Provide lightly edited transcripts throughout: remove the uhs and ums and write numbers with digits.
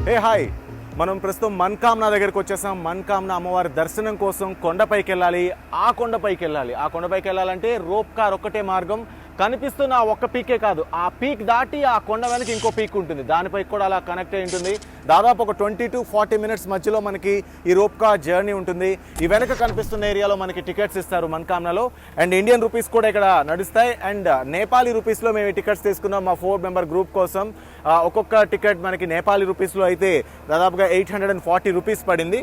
Hey hi, మనం ప్రస్తుతం మన్కామ్నా దగ్గరికి వచ్చేసాం. మన్కామ్నా అమ్మవారి దర్శనం కోసం కొండపైకి వెళ్ళాలి. ఆ కొండపైకి వెళ్ళాలంటే రోప్ కార్ ఒక్కటే మార్గం. కనిపిస్తున్న ఆ ఒక్క పీకే కాదు, ఆ పీక్ దాటి ఆ కొండ వెనక ఇంకో పీక్ ఉంటుంది, దానిపై కూడా అలా కనెక్ట్ అయి ఉంటుంది. దాదాపు ఒక 20 to 40 minutes మధ్యలో మనకి ఈ రోప్ కార్ జర్నీ ఉంటుంది. ఈ వెనక కనిపిస్తున్న ఏరియాలో మనకి టికెట్స్ ఇస్తారు మన్కామ్నాలో. అండ్ ఇండియన్ రూపీస్ కూడా ఇక్కడ నడుస్తాయి. అండ్ నేపాలీ రూపీస్లో మేము ఈ టికెట్స్ తీసుకున్నాం మా 4-member గ్రూప్ కోసం. ఒక్కొక్క టికెట్ మనకి నేపాలీ రూపీస్లో అయితే దాదాపుగా 840 రూపీస్ పడింది.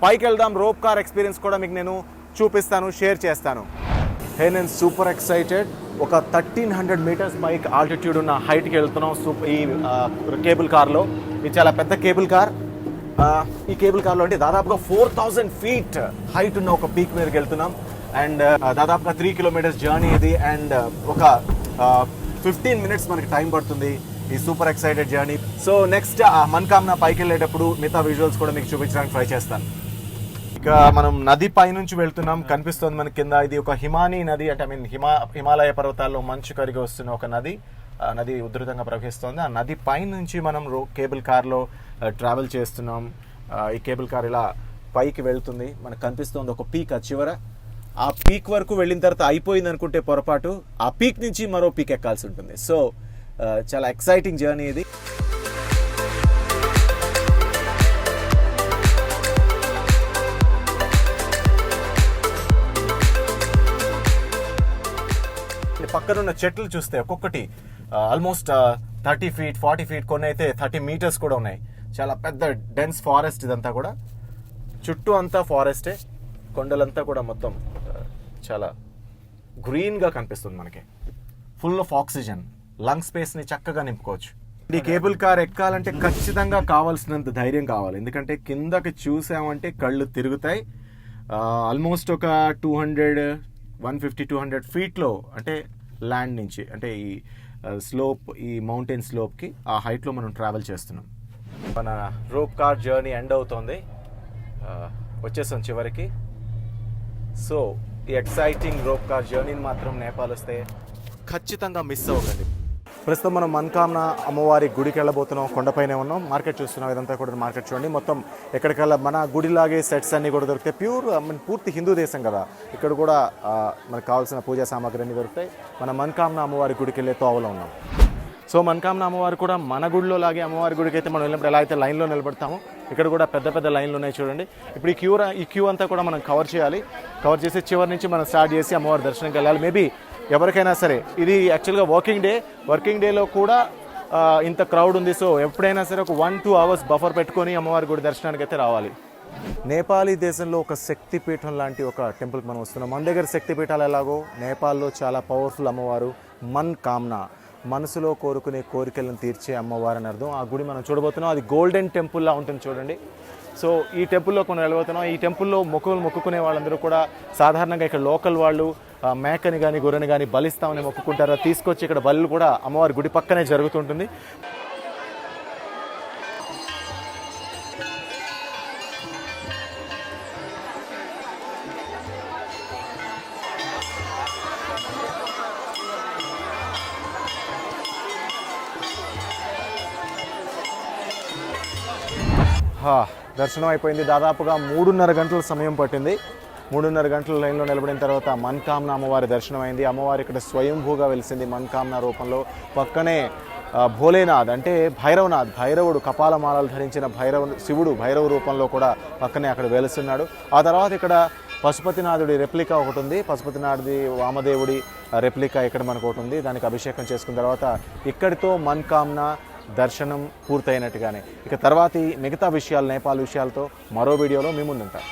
పైకి వెళ్దాం, రోప్ కార్ ఎక్స్పీరియన్స్ కూడా మీకు నేను చూపిస్తాను, షేర్ చేస్తాను. నేను సూపర్ ఎక్సైటెడ్. ఒక 1300 meters పైకి ఆల్టిట్యూడ్ ఉన్న హైట్కి వెళ్తున్నాం ఈ కేబుల్ కార్లో. ఇది చాలా పెద్ద కేబుల్ కార్. ఈ కేబుల్ కార్లో అంటే దాదాపుగా 4000 feet హైట్ ఉన్న ఒక పీక్ మీదకి వెళ్తున్నాం. అండ్ దాదాపుగా 3 kilometers జర్నీ ఇది. అండ్ ఒక 15 minutes మనకి టైం పడుతుంది ఈ super excited journey. So next Manakamana పైకి వెళ్ళేటప్పుడు మిగతా విజువల్స్ కూడా మీకు చూపించడానికి ట్రై చేస్తాను. ఇక మనం నది పై నుంచి వెళ్తున్నాం. కనిపిస్తుంది మన కింద, ఇది ఒక హిమానీ నది, అంటే హిమాలయ పర్వతాల్లో మంచు కరిగి వస్తున్న ఒక నది. నది ఉధృతంగా ప్రవహిస్తుంది. ఆ నది పై నుంచి మనం కేబుల్ కార్లో ట్రావెల్ చేస్తున్నాం. ఈ కేబుల్ కార్ ఇలా పైకి వెళ్తుంది. మనకు కనిపిస్తుంది ఒక పీక్, ఆ చివర. ఆ పీక్ వరకు వెళ్ళిన తర్వాత అయిపోయింది అనుకుంటే పొరపాటు, ఆ పీక్ నుంచి మరో పీక్ ఎక్కాల్సి ఉంటుంది. సో చాలా ఎక్సైటింగ్ జర్నీ ఇది. పక్కనున్న చెట్లు చూస్తే ఒక్కొక్కటి ఆల్మోస్ట్ 30 feet 40 feet, కొన్ని అయితే 30 meters కూడా ఉన్నాయి. చాలా పెద్ద డెన్స్ ఫారెస్ట్ ఇదంతా కూడా. చుట్టూ అంతా ఫారెస్టే, కొండలంతా కూడా మొత్తం చాలా గ్రీన్గా కనిపిస్తుంది మనకి. ఫుల్ ఆఫ్ ఆక్సిజన్, లంగ్ స్పేస్ని చక్కగా నింపుకోవచ్చు. ఈ కేబుల్ కార్ ఎక్కాలంటే ఖచ్చితంగా కావాల్సినంత ధైర్యం కావాలి. ఎందుకంటే కిందకి చూసామంటే కళ్ళు తిరుగుతాయి. ఆల్మోస్ట్ ఒక 150-200 feetలో, అంటే ల్యాండ్ నుంచి, అంటే ఈ స్లోప్, ఈ మౌంటైన్ స్లోప్కి ఆ హైట్లో మనం ట్రావెల్ చేస్తున్నాం. మన రోప్ కార్ జర్నీ ఎండ్ అవుతోంది, వచ్చేసాం చివరికి. సో ఈ ఎక్సైటింగ్ రోప్ కార్ జర్నీని మాత్రం నేపాల్ వస్తే ఖచ్చితంగా మిస్ అవ్వకండి. ప్రస్తుతం మనం మన్కామ్నా అమ్మవారి గుడికి వెళ్ళబోతున్నాం. కొండపైనే ఉన్నాం. మార్కెట్ చూస్తున్నాం, ఇదంతా కూడా మార్కెట్ చూడండి. మొత్తం ఎక్కడికల్లా మన గుడిలాగే సెట్స్ అన్నీ కూడా దొరుకుతాయి. పూర్తి హిందూ దేశం కదా, ఇక్కడ కూడా మనకు కావాల్సిన పూజా సామాగ్రి అన్నీ దొరుకుతాయి. మన మన్కామ్నా అమ్మవారి గుడికి వెళ్ళే తోవలో ఉన్నాం. సో మన్కామ్నా అమ్మవారు కూడా మన గుడిలో లాగే అమ్మవారి గుడికి అయితే మనం వెళ్ళినప్పుడు ఎలా అయితే లైన్లో నిలబడతామో, ఇక్కడ కూడా పెద్ద పెద్ద లైన్లు ఉన్నాయి చూడండి. ఇప్పుడు ఈ క్యూ అంతా కూడా మనం కవర్ చేయాలి. కవర్ చేసి చివరి నుంచి మనం స్టార్ట్ చేసి అమ్మవారి దర్శనంకి వెళ్ళాలి. మేబీ ఎవరికైనా సరే ఇది యాక్చువల్గా వర్కింగ్ డేలో కూడా ఇంత క్రౌడ్ ఉంది. సో ఎప్పుడైనా సరే ఒక 1-2 hours బఫర్ పెట్టుకొని అమ్మవారి గుడి దర్శనానికి అయితే రావాలి. నేపాలీ దేశంలో ఒక శక్తిపీఠం లాంటి ఒక టెంపుల్కి మనం వస్తున్నాం. మన దగ్గర శక్తిపీఠాలు ఎలాగో నేపాల్లో చాలా పవర్ఫుల్ అమ్మవారు మన్కామ్నా, మనసులో కోరుకునే కోరికలను తీర్చే అమ్మవారు అని అర్థం. ఆ గుడి మనం చూడబోతున్నాం. అది గోల్డెన్ టెంపుల్లా ఉంటుంది చూడండి. సో ఈ టెంపుల్లోకి మనం వెళ్ళబోతున్నాం. ఈ టెంపుల్లో మొక్కుకునే వాళ్ళందరూ కూడా సాధారణంగా ఇక్కడ లోకల్ వాళ్ళు మేకని కానీ గొర్రెని కానీ బలిస్తామని మొక్కుకుంటారు. తీసుకొచ్చి ఇక్కడ బలు కూడా అమ్మవారి గుడి పక్కనే జరుగుతుంటుంది. దర్శనం అయిపోయింది. దాదాపుగా 3.5 గంటల సమయం పట్టింది. 3.5 గంటల లైన్లో నిలబడిన తర్వాత మన్కామ్నా అమ్మవారి దర్శనం అయింది. అమ్మవారి ఇక్కడ స్వయంభూగా వెలిసింది మన్కామ్నా రూపంలో. పక్కనే భోలేనాథ్, అంటే భైరవుడు కపాలమాలలు ధరించిన శివుడు భైరవ రూపంలో కూడా పక్కనే అక్కడ వెలుస్తున్నాడు. ఆ తర్వాత ఇక్కడ పశుపతినాథుడి రెప్లికా ఒకటి ఉంది. పశుపతినాథుడి వామదేవుడి రెప్లికా ఇక్కడ మనకు ఒకటి ఉంది. దానికి అభిషేకం చేసుకున్న తర్వాత ఇక్కడితో మన్కామ్నా దర్శనం పూర్తయినట్టుగానే. ఇక తర్వాత మిగతా విషయాలు, నేపాల్ విషయాలతో మరో వీడియోలో మీ ముందుంటాం.